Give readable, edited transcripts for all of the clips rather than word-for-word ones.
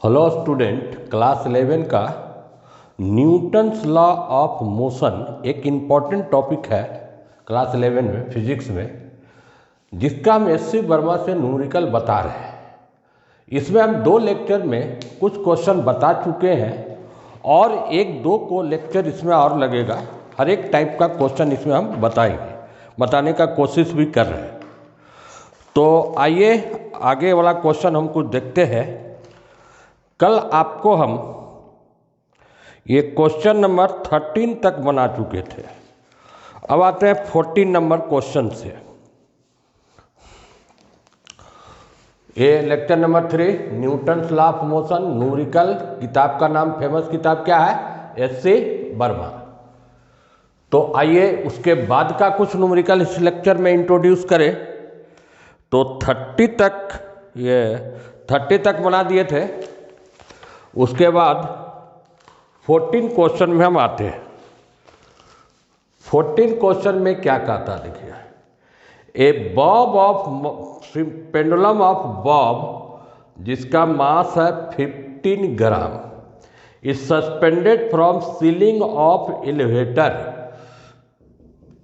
Hello student, class 11 का Newton's law of motion एक important topic है क्लास 11 में फिजिक्स में, जिसका हम एस.सी. वर्मा से न्यूमेरिकल बता रहे हैं। इसमें हम 2 लेक्चर में कुछ क्वेश्चन बता चुके हैं और 1-2 को लेक्चर इसमें और लगेगा। हर एक टाइप का क्वेश्चन इसमें हम बताएंगे, बताने का कोशिश भी कर रहे हैं। तो आइए आगे वाला क्वेश्चन हम कुछ देखते हैं। कल आपको हम ये क्वेश्चन नंबर 13 तक बना चुके थे। अब आते हैं 14 नंबर क्वेश्चन से। ये lecture number 3 Newton's law of motion numerical. किताब का नाम, फेमस किताब क्या है? एस.सी. वर्मा। तो आइए उसके बाद का कुछ न्यूमेरिकल इस लेक्चर में इंट्रोड्यूस करें। तो 30 तक बना दिए थे। उसके बाद 14 क्वेश्चन में हम आते हैं। 14 क्वेश्चन में क्या कहता है देखिए, a bob of pendulum of bob जिसका मास है 15 gram is suspended from ceiling of elevator.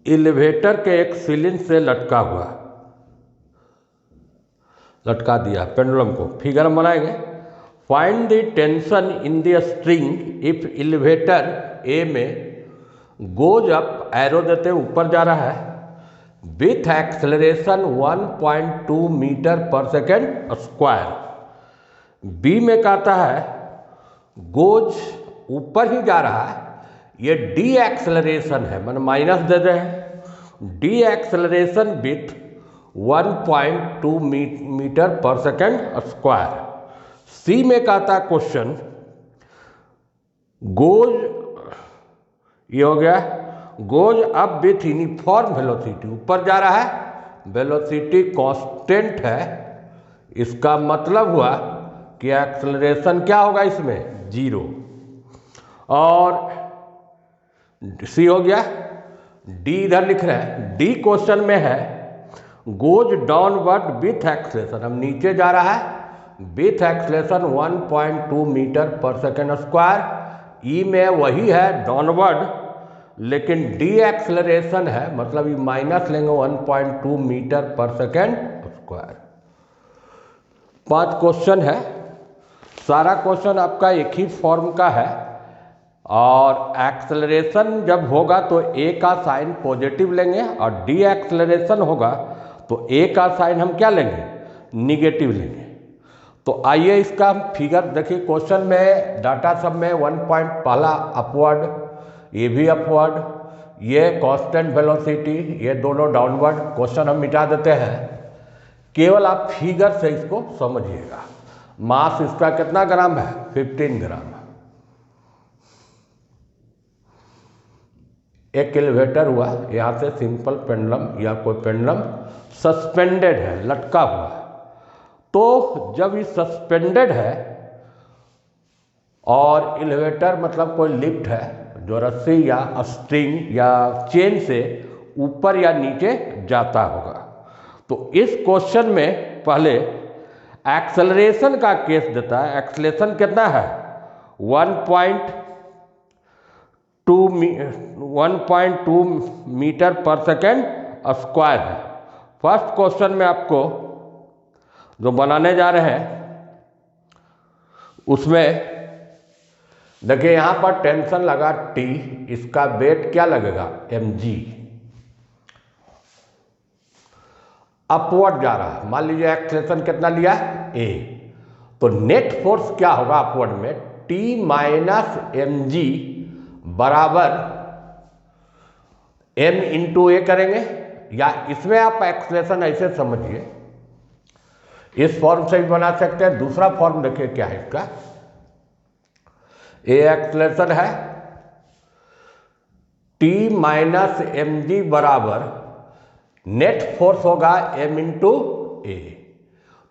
Elevator के एक सीलिंग से लटका दिया पेंडुलम को। फिगर हम बनाएंगे। Find the tension in the string if elevator A में गोज अप, एरो देते ऊपर जा रहा है, with acceleration 1.2 metre per second square. B में कहता है गोज ऊपर ही जा रहा है, ये डी एक्सेलरेशन है, मैंने माइनस दे रहे हैं। D acceleration with 1.2 metre per second square. सी में कहता क्वेश्चन गोज, ये हो गया goes up with uniform velocity, ऊपर जा रहा है, वेलोसिटी कांस्टेंट है। इसका मतलब हुआ कि एक्सेलरेशन क्या होगा इसमें? 0। और सी हो गया। डी इधर लिख रहे हैं। डी क्वेश्चन में है गोज डाउनवर्ड विथ एक्सेलरेशन, हम नीचे जा रहा है, with acceleration 1.2 metre per second square. ई में वही है डाउनवर्ड, लेकिन डी एक्सेलरेशन है, मतलब ये माइनस लेंगे 1.2 metre per second square. 5 question है। सारा क्वेश्चन आपका एक ही फॉर्म का है। और एक्सेलरेशन जब होगा तो ए का साइन पॉजिटिव लेंगे और डी एक्सेलरेशन होगा तो ए का साइन हम क्या लेंगे? निगेटिव लेंगे। तो आइए इसका फिगर देखिए। क्वेश्चन में डाटा सब में 1 पॉइंट पहला अपवर्ड, ये भी अपवर्ड, ये कांस्टेंट वेलोसिटी, ये दोनों डाउनवर्ड। क्वेश्चन हम मिटा देते हैं, केवल आप फिगर से इसको समझिएगा। मास इसका कितना ग्राम है? 15 ग्राम। एक एलिवेटर हुआ, यहाँ से सिंपल पेंडुलम या कोई पेंडुलम सस्पेंडेड है, लटका हुआ है। तो जब ये सस्पेंडेड है और एलिवेटर मतलब कोई लिफ्ट है जो रस्सी या स्ट्रिंग या चेन से ऊपर या नीचे जाता होगा, तो इस क्वेश्चन में पहले एक्सेलरेशन का केस देता है। एक्सेलरेशन कितना है? 1.2 मीटर पर सेकेंड स्क्वायर है। फर्स्ट क्वेश्चन में आपको जो बनाने जा रहे हैं उसमें देखिए, यहां पर टेंशन लगा T, इसका वेट क्या लगेगा? mg। अपवर्ड जा रहा है, मान लीजिए एक्सेलरेशन कितना लिया? a। तो नेट फोर्स क्या होगा अपवर्ड में? T माइनस mg बराबर m इंटू ए करेंगे। या इसमें आप एक्सेलरेशन ऐसे समझिए, इस फॉर्म से भी बना सकते हैं। दूसरा फॉर्म देखिए क्या है इसका। ए एक्सेलरेशन है, T माइनस mg बराबर नेट फोर्स होगा m इंटू ए।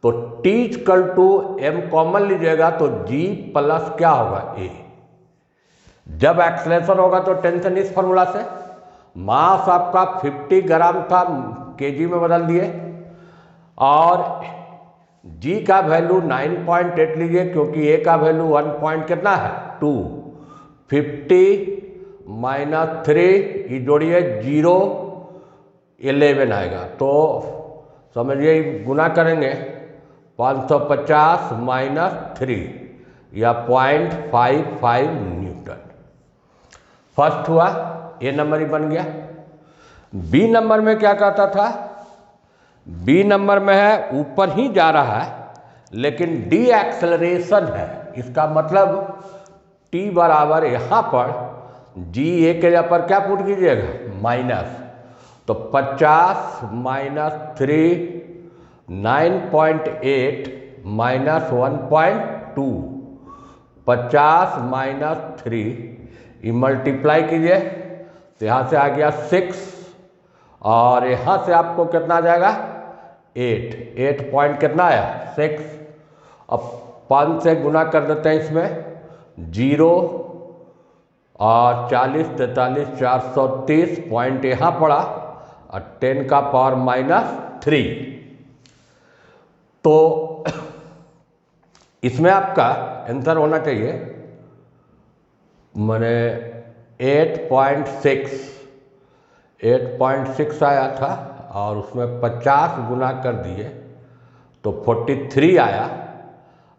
तो T equal to m common लीजिएगा तो G प्लस क्या होगा? A। जब एक्सेलरेशन होगा तो टेंशन इस फॉर्मूला से। मास आपका 50 ग्राम था, केजी में बदल दिए, और जी का वैल्यू 9.8 लीजिए, क्योंकि ए का वैल्यू 1 पॉइंट कितना है 2, 50 माइनस 3 ये जोड़िए 0, 11 आएगा। तो समझिए गुना करेंगे 550 माइनस 3 या 0.55 न्यूटन। फर्स्ट हुआ, ए नंबर ही बन गया। बी नंबर में क्या कहता था, बी नंबर में है ऊपर ही जा रहा है लेकिन डी एक्सेलरेशन है। इसका मतलब टी बराबर यहाँ पर जी ए के जगह पर क्या पुट कीजिएगा माइनस, तो 50 माइनस 3 9.8 माइनस 1.2, 50 माइनस 3 ये मल्टीप्लाई कीजिए तो यहाँ से आ गया 6 और यहाँ से आपको कितना आ जाएगा 8 पॉइंट कितना आया 6। अब 5 से गुना कर देते हैं इसमें 0 और 40 43 430 पॉइंट यहाँ पड़ा और 10 का पावर माइनस 3। तो इसमें आपका आंसर होना चाहिए मैंने 8.6 आया था और उसमें 50 गुना कर दिए तो 43 आया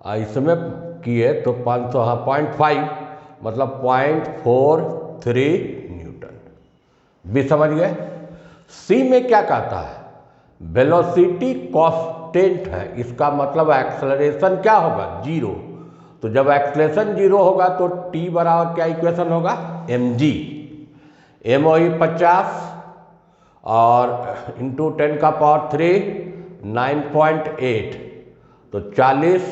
और इसमें किए तो 500 हाँ 0.5 मतलब 0.43 न्यूटन। भी समझ गए। सी में क्या कहता है, वेलोसिटी कांस्टेंट है, इसका मतलब एक्सेलरेशन क्या होगा 0। तो जब एक्सेलरेशन 0 होगा तो टी बराबर क्या इक्वेशन होगा mg, m वही 50 और इंटू 10 का पावर 3 9.8 तो 40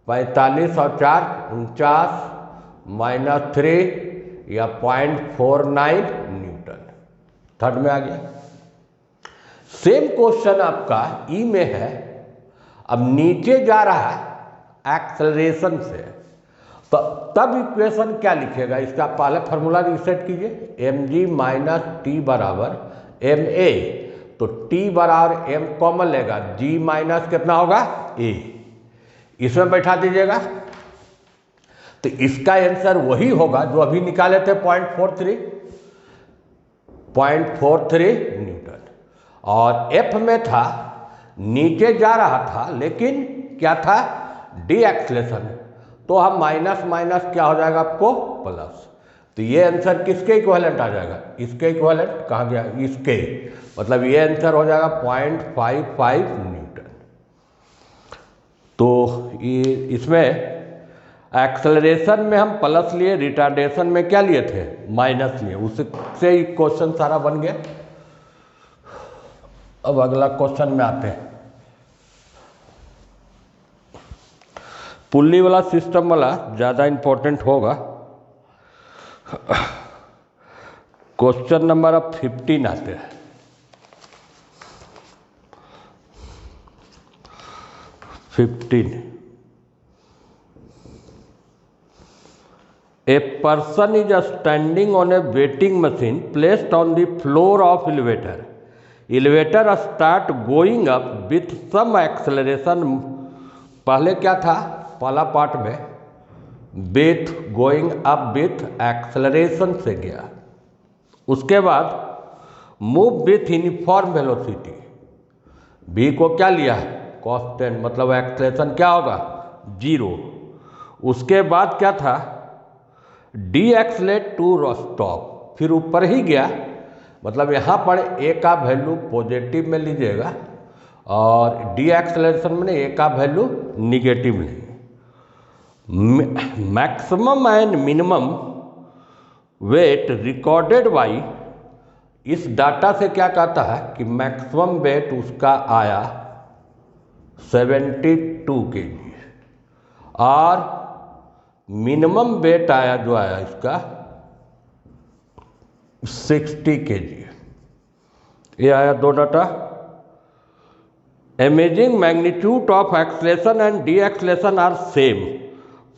45 और 4 49 माइनस 3 या 0.49 न्यूटन। थर्ड में आ गया। सेम क्वेश्चन आपका ई में है, अब नीचे जा रहा है एक्सेलरेशन से, तो तब इक्वेशन क्या लिखेगा, इसका पहले फार्मूला रिसेट कीजिए mg माइनस टी बराबर ma, तो t बराबर m कॉमन लेगा g माइनस कितना होगा a, इसमें बैठा दीजिएगा तो इसका आंसर वही होगा जो अभी निकाले थे 0.43 न्यूटन। और f में था नीचे जा रहा था लेकिन क्या था डी एक्सेलरेशन, तो हम माइनस माइनस क्या हो जाएगा आपको प्लस, तो ये आंसर किसके इक्विवेलेंट आ जाएगा, इसके इक्विवेलेंट कहाँ गया इसके, मतलब ये आंसर हो जाएगा 0.55 न्यूटन। तो ये इसमें एक्सेलरेशन में हम प्लस लिए, रिटार्डेशन में क्या लिए थे माइनस लिए, उससे ही क्वेश्चन सारा बन गया। अब अगला क्वेश्चन में आते हैं। पुल्ली वाला सिस्टम वाला ज़्यादा इम्पोर्टेंट होगा। क्वेश्चन नंबर अब 15 आते हैं। A person is standing on a waiting machine placed on the floor of elevator. Elevator start going up with some acceleration. पहले क्या था, पहला पार्ट में with going up with acceleration से गया, उसके बाद move with uniform velocity, v को क्या लिया है कांस्टेंट, मतलब एक्सेलरेशन क्या होगा 0। उसके बाद क्या था डी एक्सलेट टू स्टॉप, फिर ऊपर ही गया, मतलब यहाँ पर ए का वैल्यू पॉजिटिव में लीजिएगा और डी एक्सेलरेशन में ए का वैल्यू निगेटिव लेंगे। Maximum and minimum weight recorded by, इस डाटा से क्या कहता है कि मैक्सिमम वेट उसका आया 72 kg और मिनिमम वेट आया जो आया इसका 60 kg। ये आया दो data. Amazing magnitude of acceleration and D acceleration are same,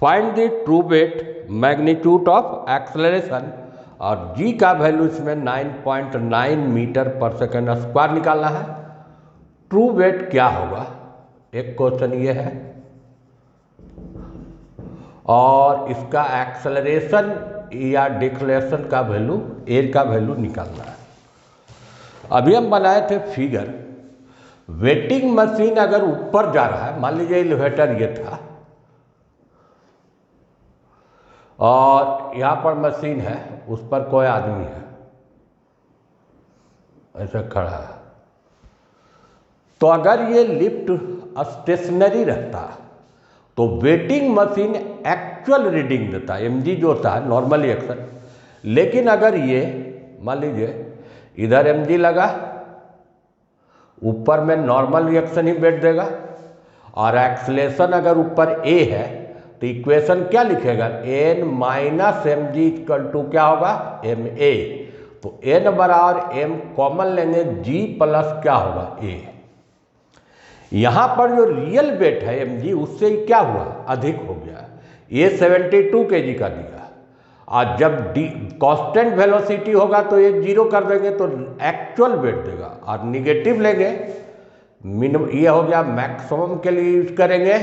find the true wait magnitude of acceleration, और जी का वैल्यू इसमें 9.9 मीटर पर सेकेंड स्क्वायर निकालना है। ट्रू वेट क्या होगा एक क्वेश्चन ये है, और इसका एक्सेलरेशन या डिक्लेरेशन का वैल्यू, ए का वैल्यू निकालना है। अभी हम बनाए थे फिगर, वेटिंग मशीन अगर ऊपर जा रहा है, मान लीजिए एलिवेटर ये था और यहाँ पर मशीन है, उस पर कोई आदमी है ऐसा खड़ा है, तो अगर ये लिफ्ट स्टेशनरी रहता तो वेटिंग मशीन एक्चुअल रीडिंग देता, एमजी जो होता है नॉर्मल रिएक्शन। लेकिन अगर ये मान लीजिए इधर एमजी लगा, ऊपर में नॉर्मल रिएक्शन ही बैठ देगा, और एक्सलेशन अगर ऊपर ए है तो इक्वेशन क्या लिखेगा, N minus m g equal to क्या होगा, एम ए। तो एन बराबर एम कॉमन लेंगे, जी प्लस क्या होगा, ए। यहां पर जो रियल वेट है एम जी, उससे क्या हुआ, अधिक हो गया। ये 72 kg का दिया, और जब कांस्टेंट वेलोसिटी होगा तो ये 0 कर देंगे तो एक्चुअल वेट देगा, और निगेटिव लेंगे मिनिमम, ये हो गया मैक्सिमम के लिए यूज करेंगे,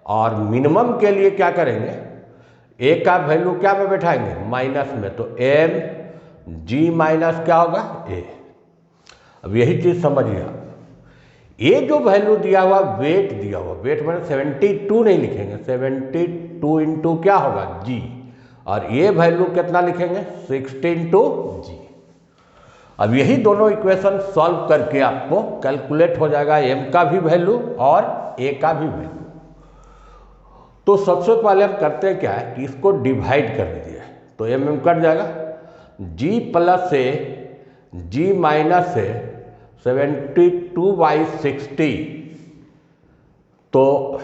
और मिनिमम के लिए क्या करेंगे, ए का वैल्यू क्या में बैठाएंगे, माइनस में, तो एम जी माइनस क्या होगा, ए। अब यही चीज समझिए, ये जो वैल्यू दिया हुआ, वेट दिया हुआ, वेट मैंने 72 नहीं लिखेंगे, 72 इंटू क्या होगा, जी, और ये वैल्यू कितना लिखेंगे, 60 इंटू जी। अब यही दोनों इक्वेशन सॉल्व करके आपको कैलकुलेट हो जाएगा एम का भी वैल्यू और ए का भी वैल्यू। तो सबसे पहले हम करते हैं क्या है कि इसको डिवाइड कर दीजिए, तो एम एम कट जाएगा, जी प्लस ए जी माइनस ए 72/60, तो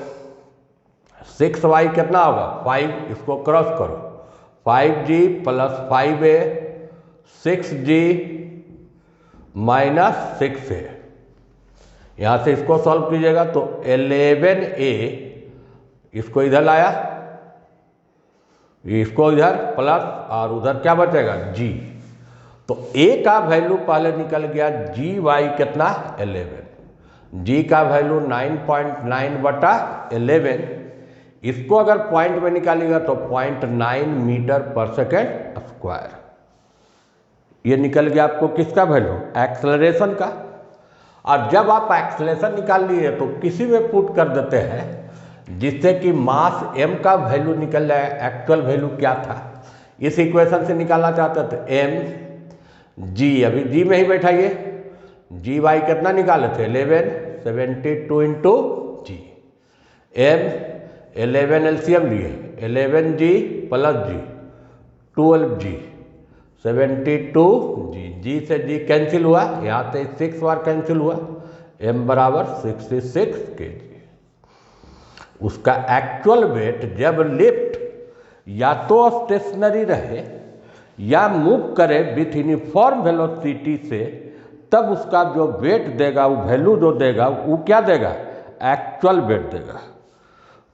6y कितना होगा, 5, इसको क्रॉस करो, 5g plus 5a 6g minus 6a, यहाँ से इसको सॉल्व कीजिएगा तो 11a, इसको इधर लाया, इसको इधर प्लस, और उधर क्या बचेगा, g। तो a का वैल्यू पहले निकल गया, जी वाई कितना, 11, g का वैल्यू 9.9/11, इसको अगर पॉइंट में निकालेगा तो 0.9 मीटर पर सेकेंड स्क्वायर। ये निकल गया आपको किसका वैल्यू, एक्सेलरेशन का। और जब आप एक्सेलरेशन निकाल लिए तो किसी में पुट कर देते हैं जिससे कि मास m का वैल्यू निकल जाए, एक्चुअल वैल्यू क्या था, इस इक्वेशन से निकालना चाहते थे, m g, अभी g में ही बैठाइए, जी वाई कितना निकाले थे, 11, 72 इंटू जी, m 11 एलसीएम लिए, 11g plus g 12g 72g, g से g कैंसिल हुआ, यहाँ से 6 बार कैंसिल हुआ, m बराबर 66 kg। उसका एक्चुअल वेट जब लिफ्ट या तो स्टेशनरी रहे या मूव करे विथ यूनिफॉर्म वेलोसिटी से, तब उसका जो वेट देगा, वो वैल्यू जो देगा वो क्या देगा, एक्चुअल वेट देगा।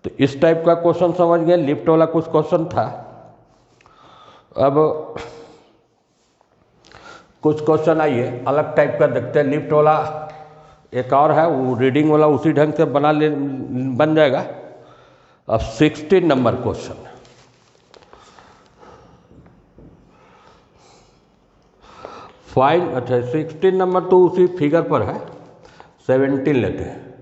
तो इस टाइप का क्वेश्चन समझ गए, लिफ्ट वाला कुछ क्वेश्चन था। अब कुछ क्वेश्चन आइए अलग टाइप का देखते हैं। लिफ्ट वाला एक और है, वो रीडिंग वाला उसी ढंग से बन जाएगा। अब 16 नंबर क्वेश्चन, फाइन, अच्छा 16 नंबर तो उसी फिगर पर है, 17 लेते हैं,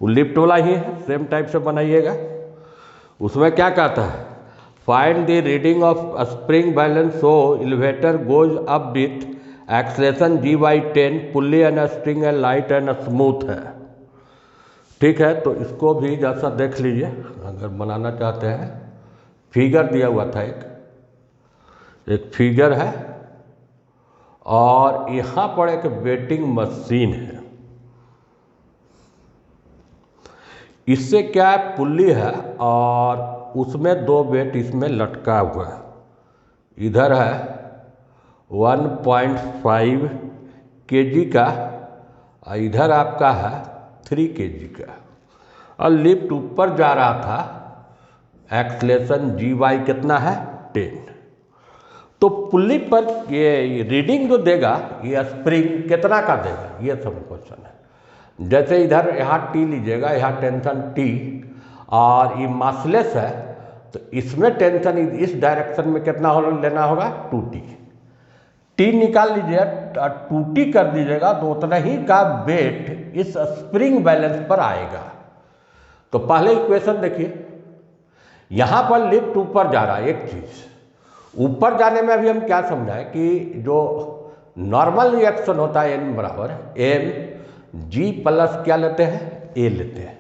वो लिफ्ट वाला ही है, सेम टाइप से बनाइएगा। उसमें क्या कहता है, find the reading of spring balance so elevator goes up with acceleration g/10, pulley and spring and light and smooth है। ठीक है, तो इसको भी जैसा देख लीजिए, अगर बनाना चाहते हैं, फिगर दिया हुआ था, एक फिगर है और यहाँ पर एक वेटिंग मशीन है। इससे क्या है, पुल्ली है और उसमें 2 वेट इसमें लटका हुआ है। इधर है 1.5 kg का और इधर आपका है 3 kg का, और लिफ्ट ऊपर जा रहा था, एक्सलेशन जी/वाई कितना है, 10। तो पुल्ली पर ये रीडिंग जो देगा, ये स्प्रिंग कितना का देगा, ये सब क्वेश्चन है। जैसे इधर यहाँ टी लीजिएगा, यहाँ टेंशन टी और ये मासलेस है, तो इसमें टेंशन इस डायरेक्शन में कितना लेना होगा 2t। टी निकाल लीजिए और 2t कर दीजिएगा तो उतना ही का वेट इस स्प्रिंग बैलेंस पर आएगा। तो पहले इक्वेशन देखिए, यहाँ पर लिफ्ट ऊपर जा रहा है। एक चीज ऊपर जाने में अभी हम क्या समझाएं कि जो नॉर्मल रिएक्शन होता है n बराबर m g प्लस क्या लेते हैं a लेते हैं।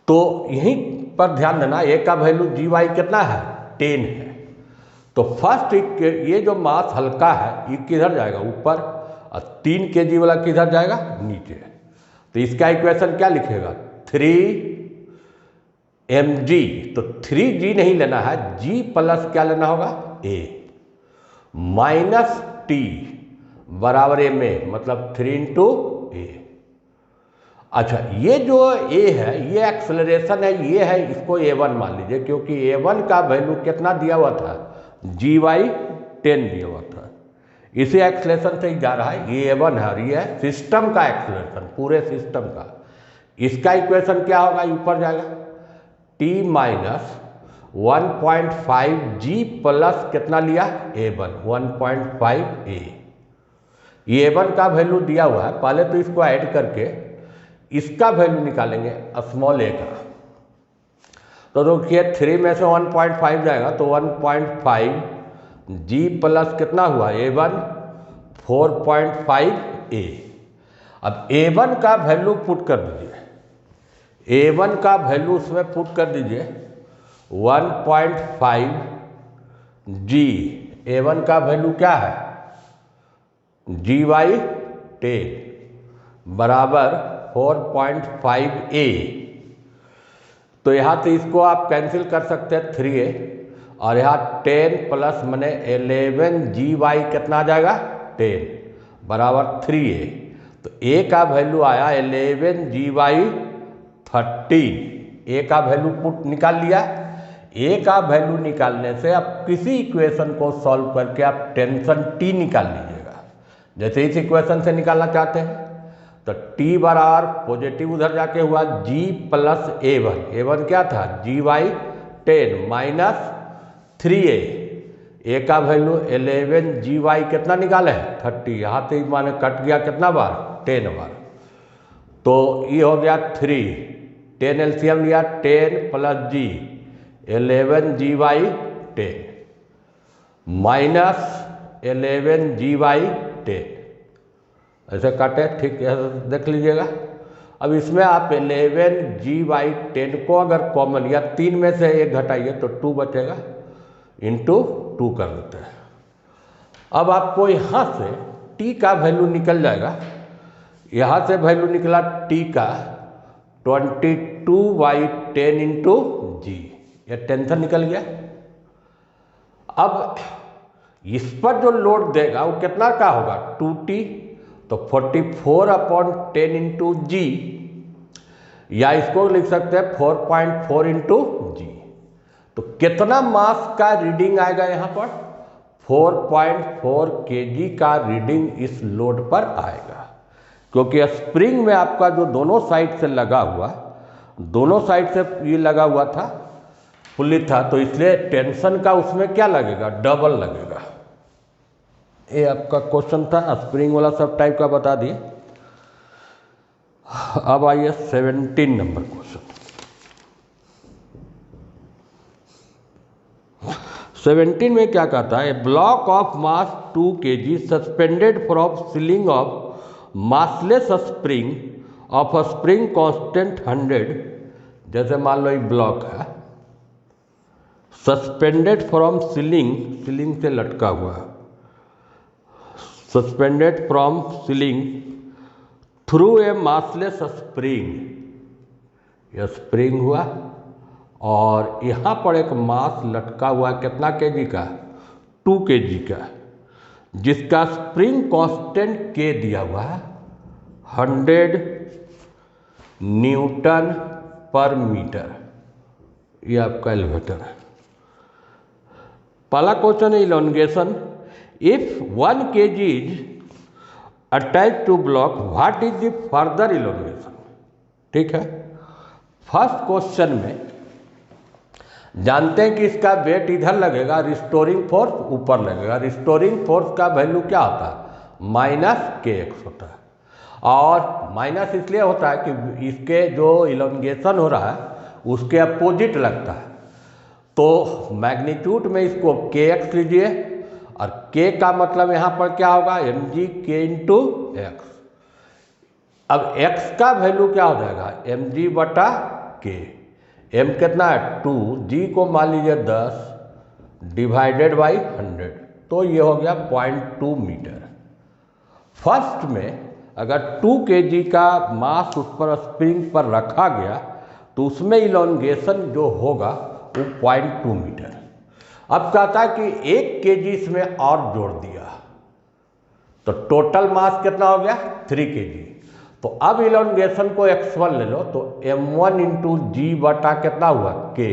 तो यहीं पर ध्यान देना, a का वैल्यू जी वाई कितना है 10 है। तो फर्स्ट ये जो मास हल्का है ये किधर जाएगा ऊपर, और 3 kg वाला किधर जाएगा नीचे। तो इसका इक्वेशन क्या लिखेगा 3 mg। तो 3g नहीं लेना है, g प्लस क्या लेना होगा a माइनस टी बराबर ma, मतलब 3 इंटू a। अच्छा, ये जो a है ये एक्सेलरेशन है, ये है, इसको a1 मान लीजिए, क्योंकि a1 का वैल्यू कितना दिया हुआ था gy 10 दिया हुआ था। इसी एक्सेलरेशन से ही जा रहा है, ये a1 है और ये है सिस्टम का एक्सेलरेशन, पूरे सिस्टम का। इसका इक्वेशन क्या होगा, ऊपर जाएगा t माइनस 1.5 g प्लस कितना लिया a1 1.5 a। ये a1 का वैल्यू दिया हुआ है, पहले तो इसको ऐड करके इसका वैल्यू निकालेंगे स्मॉल a का। तो देखिए 3 में से 1.5 जाएगा तो 1.5 g प्लस कितना हुआ a1 4.5 a। अब a1 का वैल्यू पुट कर दीजिए, a1 का वैल्यू उसमें पुट कर दीजिए 1.5 g। a1 का वैल्यू क्या है gy 10 बराबर 4.5 a। तो यहाँ तो इसको आप कैंसिल कर सकते हैं 3a, और यहाँ 10 प्लस मैंने 11 gy कितना आ जाएगा 10 बराबर 3a। तो a का वैल्यू आया 11 gy 13। a का वैल्यू पुट निकाल लिया। a का वैल्यू निकालने से आप किसी इक्वेशन को सॉल्व करके आप टेंशन t निकाल लीजिएगा। जैसे इस इक्वेशन से निकालना चाहते हैं तो t बराबर पॉजिटिव उधर जाके हुआ g प्लस a1। a1 क्या था gy 10 माइनस 3a। a का वैल्यू 11 gy कितना निकाले 30, यहाँ से माने कट गया कितना बार 10 बार। तो ये हो गया 3, 10 एलसीएम लिया 10 plus g 11 gy 10 minus 11 gy 10, ऐसे काटे ठीक है, देख लीजिएगा। अब इसमें आप 11 gy 10 को अगर कॉमन या 3 में से 1 घटाइए तो 2 बचेगा, इंटू 2 कर देते हैं। अब आपको यहाँ से t का वैल्यू निकल जाएगा, यहाँ से वैल्यू निकला t का 22/10 इंटू जी, यह टेंशन निकल गया। अब इस पर जो लोड देगा वो कितना का होगा 2t, तो 44/10 इंटू जी, या इसको लिख सकते हैं 4.4 इंटू जी। तो कितना मास का रीडिंग आएगा यहाँ पर 4.4 kg का रीडिंग इस लोड पर आएगा, क्योंकि स्प्रिंग में आपका जो दोनों साइड से लगा हुआ, दोनों साइड से ये लगा हुआ था पुल्ली था, तो इसलिए टेंशन का उसमें क्या लगेगा डबल लगेगा। ये आपका क्वेश्चन था, स्प्रिंग वाला सब टाइप का बता दिए। अब आइए 17 नंबर क्वेश्चन। 17 में क्या कहता है, block of mass 2 kg suspended from ceiling of massless spring of a spring constant 100। जैसे मान लो एक ब्लॉक है सस्पेंडेड फ्रॉम सीलिंग, सीलिंग से लटका हुआ, suspended from ceiling through a massless spring. यह स्प्रिंग हुआ और यहाँ पर एक मास लटका हुआ कितना केजी का 2 kg का, जिसका स्प्रिंग कांस्टेंट के दिया हुआ है 100 न्यूटन पर मीटर। ये आपका एलिवेटर है। पहला क्वेश्चन है elongation. If 1 kg is attach to block what is the further elongation. ठीक है, फर्स्ट क्वेश्चन में जानते हैं कि इसका वेट इधर लगेगा, रिस्टोरिंग फोर्स ऊपर लगेगा। रिस्टोरिंग फोर्स का वैल्यू क्या होता है, माइनस के एक्स होता है। और माइनस इसलिए होता है कि इसके जो इलोंगेशन हो रहा है उसके अपोजिट लगता है। तो मैग्नीट्यूड में इसको के एक्स लीजिए, और के का मतलब यहाँ पर क्या होगा, एम जी के इंटू एक्स। अब एक्स का वैल्यू क्या हो जाएगा, एम जी बटा के। एम कितना है 2, जी को मान लीजिए 10 डिवाइडेड बाई 100, तो ये हो गया 0.2 मीटर। फर्स्ट में अगर 2 kg का मास उस पर स्प्रिंग पर रखा गया तो उसमें इलोंगेशन जो होगा वो 0.2 मीटर। अब कहता है कि 1 kg इसमें और जोड़ दिया तो टोटल मास कितना हो गया 3 kg। तो अब इलोंगेशन को x1 ले लो तो m1 इंटू जी बटा कितना हुआ k,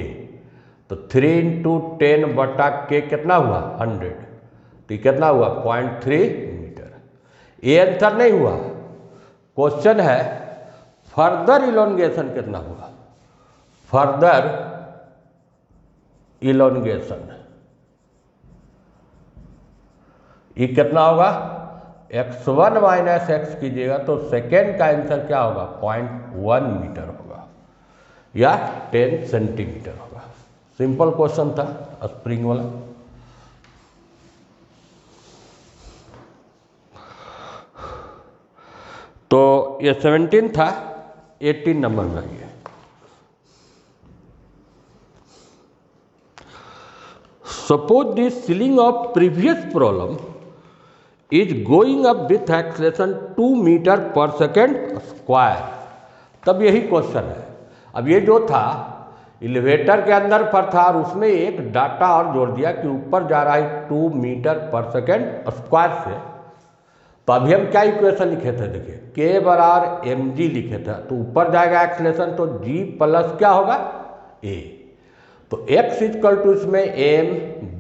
तो 3 इंटू 10 बटा k कितना हुआ 100, तो कितना हुआ 0.3 मीटर। ये आंसर नहीं हुआ, क्वेश्चन है फर्दर इलोंगेशन कितना हुआ। फर्दर इलोंगेशन ये कितना होगा, x1 माइनस एक्स कीजिएगा तो सेकेंड का आंसर क्या होगा 0.1 मीटर होगा या 10 सेंटीमीटर होगा। सिंपल क्वेश्चन था स्प्रिंग वाला। तो ये 17 था, 18 नंबर में आइए। Suppose the ceiling of previous problem is going up with acceleration 2 metre per second square. तब यही क्वेश्चन है। अब ये जो था एलिवेटर के अंदर पर था और उसमें एक डाटा और जोड़ दिया कि ऊपर जा रहा है 2 मीटर पर सेकेंड स्क्वायर से। तो अभी हम क्या इक्वेशन लिखे थे, देखिए के बराबर एम जी लिखे थे, तो ऊपर जाएगा एक्सेलरेशन तो जी प्लस क्या होगा ए, तो एक्स इक्वल टू इसमें m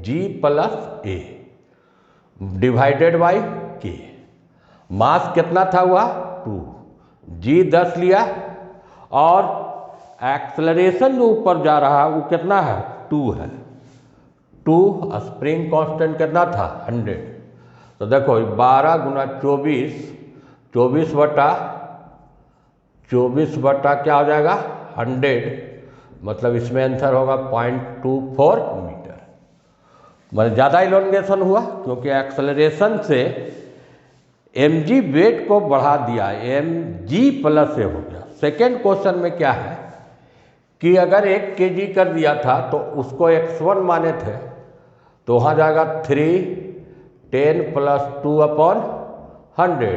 g plus a divided by k. Mass कितना था हुआ 2, जी 10 लिया और एक्सेलरेशन जो ऊपर जा रहा है वो कितना है 2 है। 2 स्प्रिंग कांस्टेंट कितना था 100, तो देखो 12 गुना 24 बटा क्या हो जाएगा 100, मतलब इसमें आंसर होगा 0.24 मीटर। मतलब ज़्यादा इलोंगेशन हुआ क्योंकि एक्सेलरेशन से एम जी वेट को बढ़ा दिया, एम जी प्लस ए हो गया। सेकेंड क्वेश्चन में क्या है कि अगर 1 kg कर दिया था तो उसको x1 माने थे, तो वहाँ जाएगा 3 10 प्लस 2 अपॉन 100,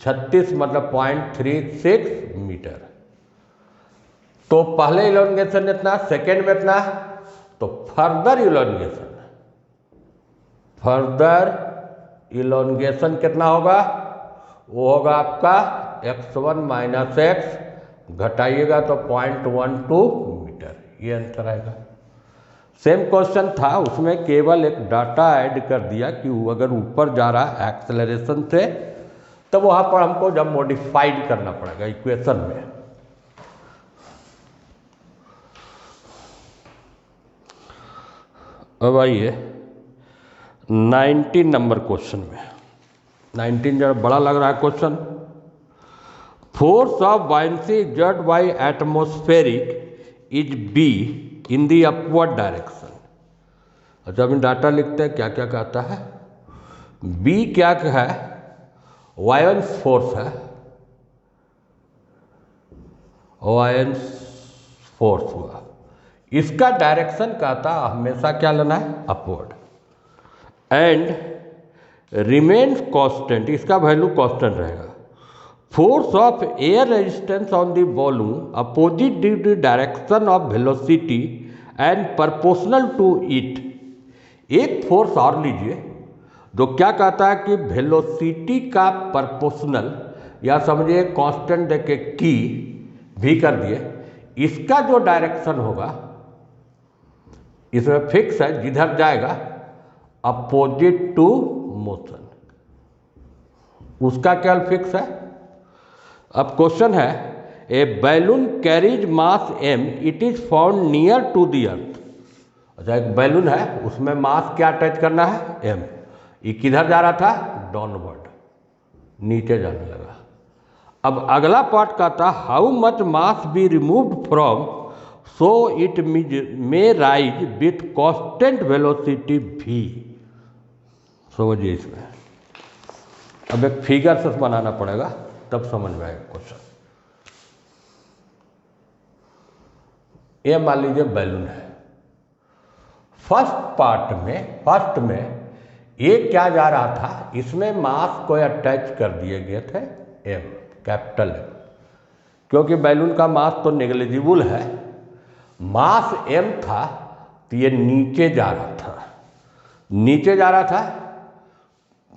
36 मतलब 0.36 मीटर। तो पहले इलोंगेशन इतना, सेकेंड में इतना, तो फर्दर इलोंगेशन कितना होगा, वो होगा आपका x1 माइनस एक्स घटाइएगा तो 0.12 मीटर, ये आंसर आएगा। सेम क्वेश्चन था, उसमें केवल एक डाटा ऐड कर दिया कि वो अगर ऊपर जा रहा है एक्सेलरेशन से, तो वहाँ पर हमको जब मॉडिफाइड करना पड़ेगा इक्वेशन में। अब आइए 19 नंबर क्वेश्चन में। 19 जरा बड़ा लग रहा है question. Force of buoyancy exert by atmospheric is be in the upward direction. अच्छा हम डाटा लिखते हैं क्या क्या कहता है। बी क्या है, वायलेंस फोर्स है, वायलेंस फोर्स हुआ। इसका डायरेक्शन कहता हमेशा क्या लेना है अपवर्ड, एंड रिमेन्स कांस्टेंट, इसका वैल्यू कांस्टेंट रहेगा। Force of air resistance on the volume opposite due to direction of velocity and proportional to it. एक फोर्स और लीजिए जो क्या कहता है कि वेलोसिटी का प्रोपोर्शनल, या समझिए कांस्टेंट देके की भी कर दिए, इसका जो डायरेक्शन होगा इसमें फिक्स है, जिधर जाएगा अपोजिट टू मोशन उसका केवल फिक्स है। अब क्वेश्चन है a balloon carries mass m, it is found near to the earth. अच्छा, एक बैलून है, उसमें मास क्या अटैच करना है, m। ये किधर जा रहा था, डाउनवर्ड, नीचे जाने लगा। अब अगला पार्ट का था how much mass be removed from so it may rise with constant velocity v। समझिए, इसमें अब एक फिगर से बनाना पड़ेगा तब समझ में आएगा क्वेश्चन। ये मान लीजिए बैलून है, फर्स्ट में ये क्या जा रहा था, इसमें मास को अटैच कर दिए गए थे m, कैपिटल M, क्योंकि बैलून का मास तो नेग्लिजिबल है। मास m था तो ये नीचे जा रहा था,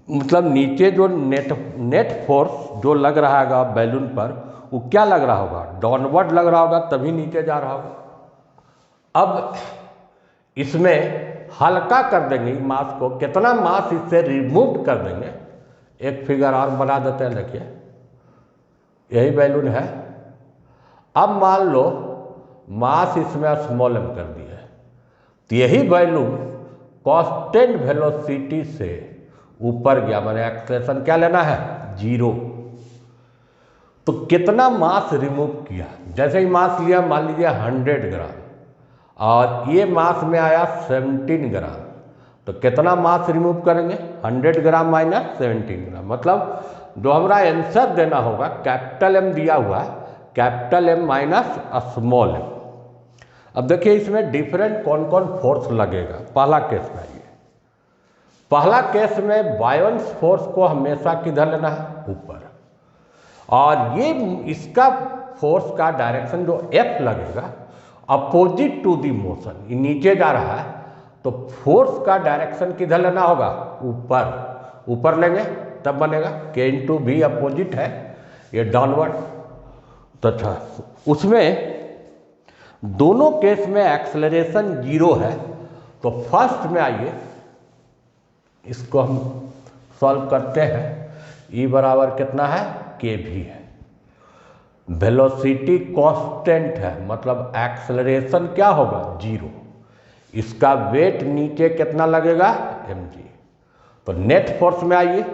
मतलब नीचे जो नेट फोर्स जो लग रहा होगा बैलून पर, वो क्या लग रहा होगा, डाउनवर्ड लग रहा होगा, तभी नीचे जा रहा होगा। अब इसमें हल्का कर देंगे मास को, कितना मास इससे रिमूव कर देंगे, एक फिगर और बना देते हैं। देखिए, यही बैलून है। अब मान लो मास इसमें स्मॉल m कर दिया है, तो यही बैलून कांस्टेंट वेलोसिटी से ऊपर गया, मैंने एक्सेलरेशन क्या लेना है, 0। तो कितना मास रिमूव किया, जैसे ही मास लिया मान लीजिए 100 ग्राम और ये मास में आया 17 ग्राम, तो कितना मास रिमूव करेंगे, 100 ग्राम माइनस 17 ग्राम, मतलब जो हमारा आंसर देना होगा कैपिटल M दिया हुआ है, capital M minus small m। अब देखिए इसमें डिफरेंट कौन कौन फोर्स लगेगा। पहला केस में आइए, पहला केस में बायोंस फोर्स को हमेशा किधर लेना है, ऊपर, और ये इसका फोर्स का डायरेक्शन जो F लगेगा अपोजिट टू दी मोशन, ये नीचे जा रहा है, तो फोर्स का डायरेक्शन किधर लेना होगा, ऊपर लेंगे तब बनेगा K इंटू V, अपोजिट है, ये डाउनवर्ड। तो अच्छा, उसमें दोनों केस में एक्सेलरेशन 0 है, तो फर्स्ट में आइए इसको हम सॉल्व करते हैं। E बराबर कितना है, kv है, वेलोसिटी कांस्टेंट है, मतलब एक्सेलरेशन क्या होगा, 0। इसका वेट नीचे कितना लगेगा, mg। तो नेट फोर्स में आइए,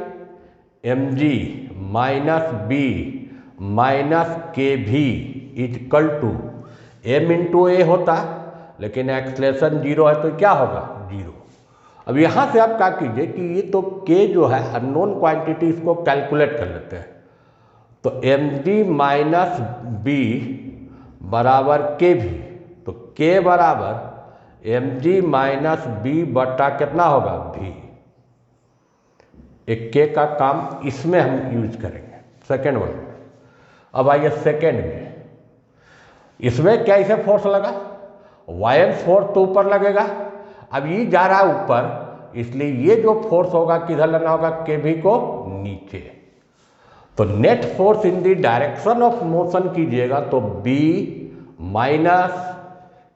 mg minus b minus kv equal to m into a होता, लेकिन एक्सेलरेशन 0 है तो क्या होगा, 0। अब यहाँ से आप क्या कीजिए कि ये तो k जो है अननोन क्वांटिटी, इसको कैलकुलेट कर लेते हैं। तो mg माइनस b बराबर kv, तो k बराबर mg माइनस b बटा कितना होगा, v। एक k का काम इसमें हम यूज करेंगे सेकेंड वन में। अब आइए सेकेंड में, इसमें क्या इसे फोर्स लगा, वायंस फोर्स तो ऊपर लगेगा। अब ये जा रहा है ऊपर, इसलिए ये जो फोर्स होगा किधर लेना होगा, kv को नीचे। तो net force in the direction of motion कीजिएगा तो b माइनस,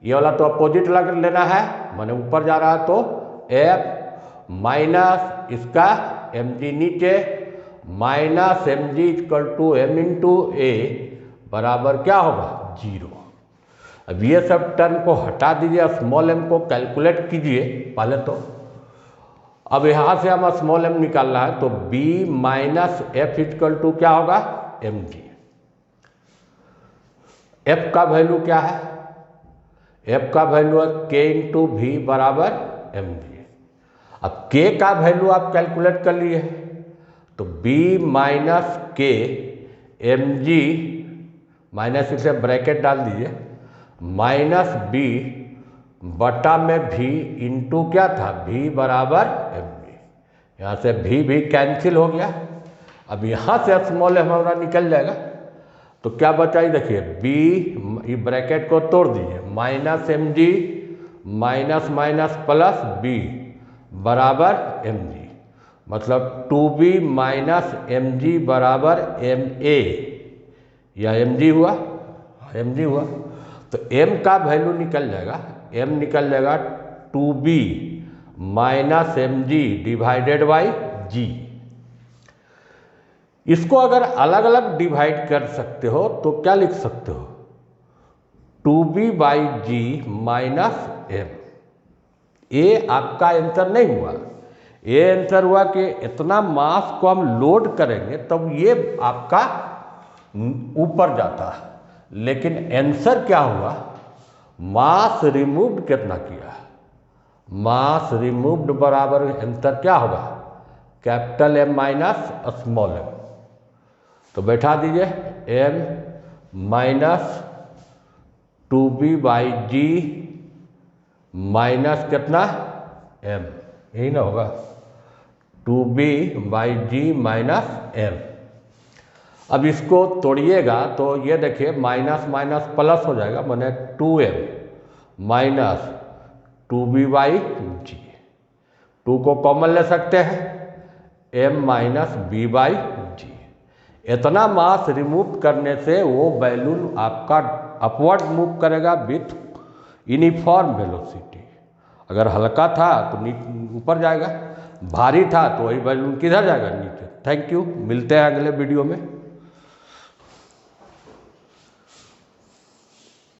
ये वाला तो अपोजिट लग लेना है, माने ऊपर जा रहा है तो f माइनस इसका mg नीचे, minus mg equal to m into a बराबर क्या होगा, 0। अब ये सब टर्म को हटा दीजिए, स्मॉल m को कैलकुलेट कीजिए पहले तो। अब यहाँ से हम स्मॉल m निकालना है, तो b minus F equal to क्या होगा, mg। f का वैल्यू क्या है, f का वैल्यू है k इंटू वी बराबर mg। अब k का वैल्यू आप कैलकुलेट कर लिए, तो b minus k mg minus इसे ब्रैकेट डाल दीजिए, माइनस b बटा में v इंटू क्या था, v बराबर mg। यहाँ से v कैंसिल हो गया। अब यहाँ से स्मॉल हमारा निकल जाएगा, तो क्या बचा, देखिए b, ब्रैकेट को तोड़ दीजिए, minus mg minus minus plus b बराबर mg, मतलब 2b माइनस mg बराबर ma, या mg हुआ, mg हुआ। तो m का वैल्यू निकल जाएगा, m निकल जाएगा 2b minus mg divided by g। इसको अगर अलग अलग डिवाइड कर सकते हो तो क्या लिख सकते हो, 2b/g माइनस m। ये आपका आंसर नहीं हुआ, ये आंसर हुआ कि इतना मास को हम लोड करेंगे तब ये आपका ऊपर जाता है, लेकिन आंसर क्या हुआ, मास रिमूव्ड कितना किया, मास रिमूव्ड बराबर आंसर क्या होगा, capital M minus small m। तो बैठा दीजिए m माइनस 2b/g माइनस कितना m, यही ना होगा, 2b/g माइनस m। अब इसको तोड़िएगा तो ये देखिए माइनस माइनस प्लस हो जाएगा, माने 2m माइनस 2b/g, 2 को कॉमन ले सकते हैं, m माइनस b/g। इतना मास रिमूव करने से वो बैलून आपका अपवर्ड मूव करेगा विथ यूनिफॉर्म वेलोसिटी। अगर हल्का था तो ऊपर जाएगा, भारी था तो वही बैलून किधर जाएगा, नीचे। थैंक यू, मिलते हैं अगले वीडियो में।